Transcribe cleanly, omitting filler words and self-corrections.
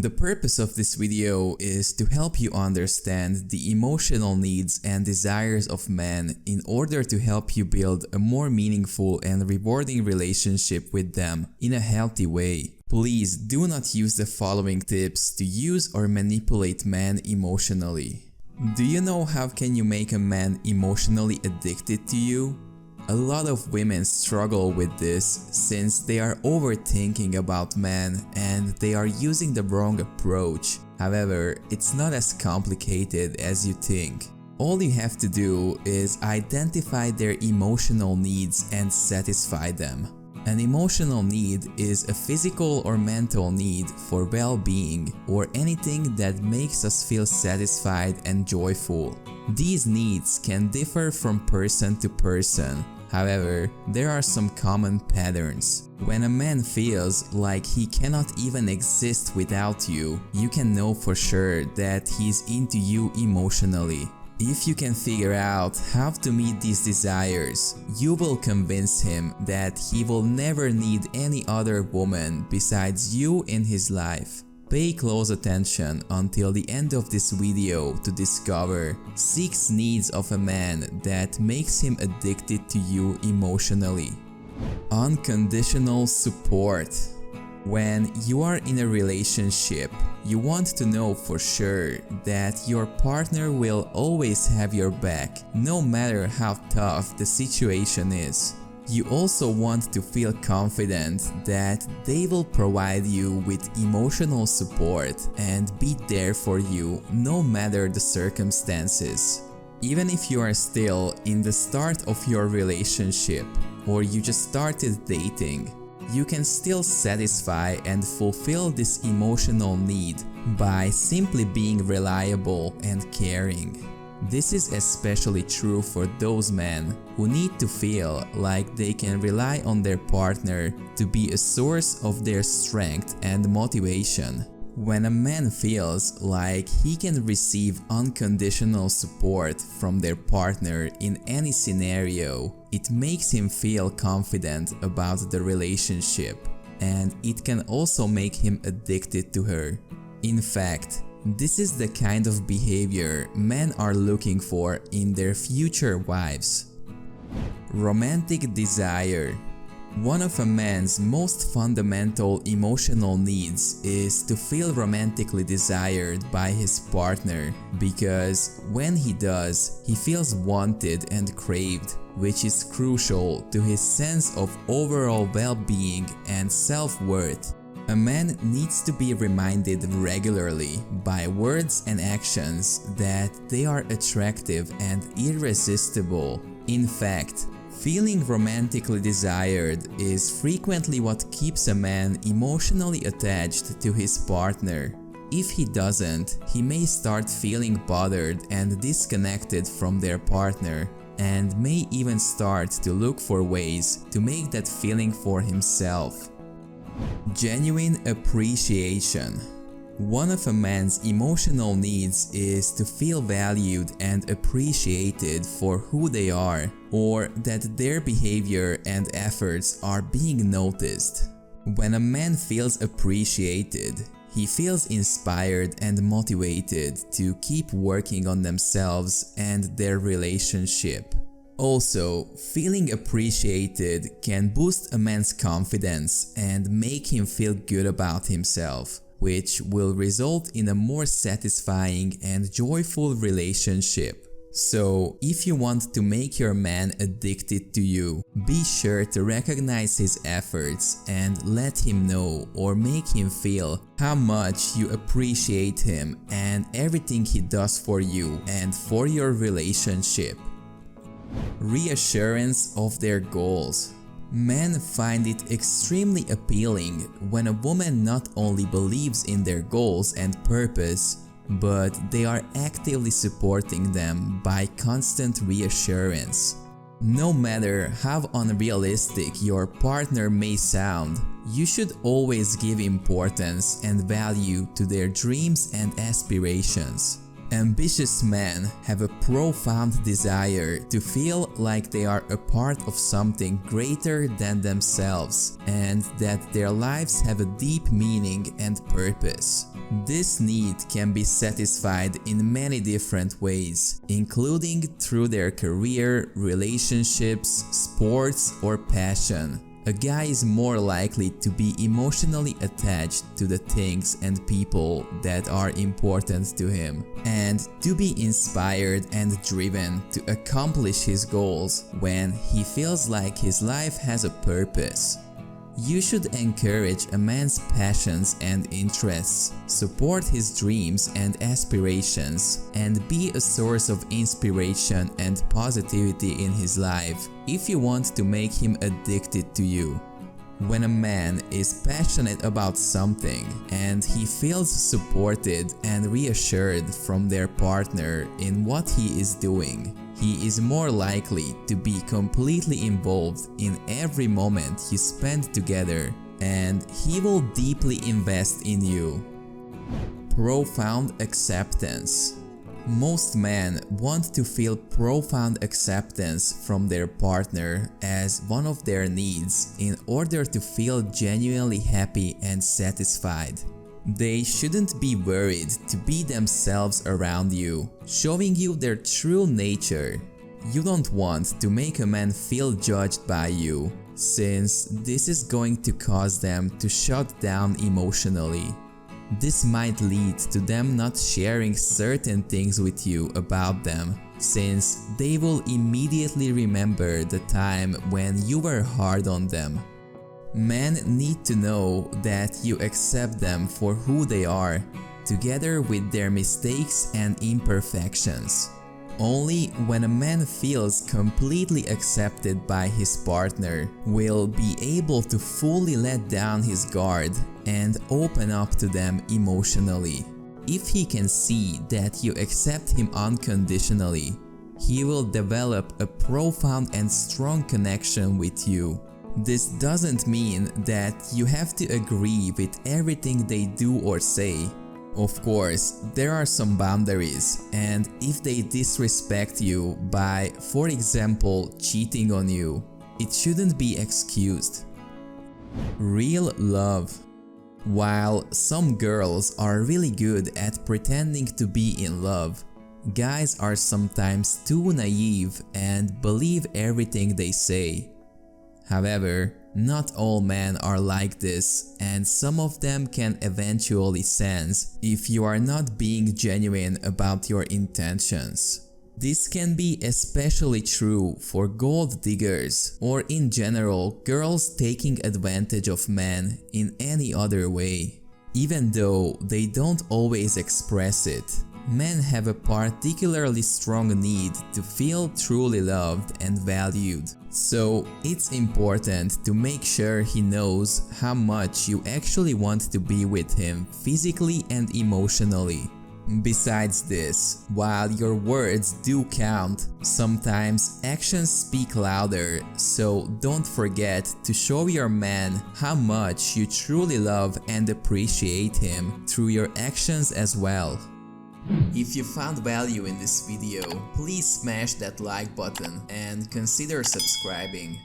The purpose of this video is to help you understand the emotional needs and desires of men in order to help you build a more meaningful and rewarding relationship with them in a healthy way. Please do not use the following tips to use or manipulate men emotionally. Do you know how can you make a man emotionally addicted to you? A lot of women struggle with this since they are overthinking about men and they are using the wrong approach. However, it's not as complicated as you think. All you have to do is identify their emotional needs and satisfy them. An emotional need is a physical or mental need for well-being or anything that makes us feel satisfied and joyful. These needs can differ from person to person. However, there are some common patterns. When a man feels like he cannot even exist without you, you can know for sure that he's into you emotionally. If you can figure out how to meet these desires, you will convince him that he will never need any other woman besides you in his life. Pay close attention until the end of this video to discover 6 needs of a man that makes him addicted to you emotionally. Unconditional support. When you are in a relationship, you want to know for sure that your partner will always have your back, no matter how tough the situation is. You also want to feel confident that they will provide you with emotional support and be there for you no matter the circumstances. Even if you are still in the start of your relationship or you just started dating, you can still satisfy and fulfill this emotional need by simply being reliable and caring. This is especially true for those men who need to feel like they can rely on their partner to be a source of their strength and motivation. When a man feels like he can receive unconditional support from their partner in any scenario, it makes him feel confident about the relationship, and it can also make him addicted to her. In fact, this is the kind of behavior men are looking for in their future wives. Romantic desire. One of a man's most fundamental emotional needs is to feel romantically desired by his partner, because when he does, he feels wanted and craved, which is crucial to his sense of overall well-being and self-worth. A man needs to be reminded regularly by words and actions that they are attractive and irresistible. In fact, feeling romantically desired is frequently what keeps a man emotionally attached to his partner. If he doesn't, he may start feeling bothered and disconnected from their partner, and may even start to look for ways to make that feeling for himself. Genuine appreciation. One of a man's emotional needs is to feel valued and appreciated for who they are, or that their behavior and efforts are being noticed. When a man feels appreciated, he feels inspired and motivated to keep working on themselves and their relationship. Also, feeling appreciated can boost a man's confidence and make him feel good about himself, which will result in a more satisfying and joyful relationship. So, if you want to make your man addicted to you, be sure to recognize his efforts and let him know or make him feel how much you appreciate him and everything he does for you and for your relationship. Reassurance of their goals. Men find it extremely appealing when a woman not only believes in their goals and purpose, but they are actively supporting them by constant reassurance. No matter how unrealistic your partner may sound, you should always give importance and value to their dreams and aspirations. Ambitious men have a profound desire to feel like they are a part of something greater than themselves and that their lives have a deep meaning and purpose. This need can be satisfied in many different ways, including through their career, relationships, sports, or passion. A guy is more likely to be emotionally attached to the things and people that are important to him, and to be inspired and driven to accomplish his goals when he feels like his life has a purpose. You should encourage a man's passions and interests, support his dreams and aspirations, and be a source of inspiration and positivity in his life if you want to make him addicted to you. When a man is passionate about something and he feels supported and reassured from their partner in what he is doing, he is more likely to be completely involved in every moment you spend together, and he will deeply invest in you. Profound acceptance. Most men want to feel profound acceptance from their partner as one of their needs in order to feel genuinely happy and satisfied. They shouldn't be worried to be themselves around you, showing you their true nature. You don't want to make a man feel judged by you, since this is going to cause them to shut down emotionally. This might lead to them not sharing certain things with you about them, since they will immediately remember the time when you were hard on them. Men need to know that you accept them for who they are, together with their mistakes and imperfections. Only when a man feels completely accepted by his partner will be able to fully let down his guard and open up to them emotionally. If he can see that you accept him unconditionally, he will develop a profound and strong connection with you. This doesn't mean that you have to agree with everything they do or say. Of course, there are some boundaries, and if they disrespect you by, for example, cheating on you, it shouldn't be excused. Real love. While some girls are really good at pretending to be in love, guys are sometimes too naive and believe everything they say. However, not all men are like this, and some of them can eventually sense if you are not being genuine about your intentions. This can be especially true for gold diggers or in general girls taking advantage of men in any other way. Even though they don't always express it, men have a particularly strong need to feel truly loved and valued. So it's important to make sure he knows how much you actually want to be with him physically and emotionally. Besides this, while your words do count, sometimes actions speak louder, so don't forget to show your man how much you truly love and appreciate him through your actions as well. If you found value in this video, please smash that like button and consider subscribing.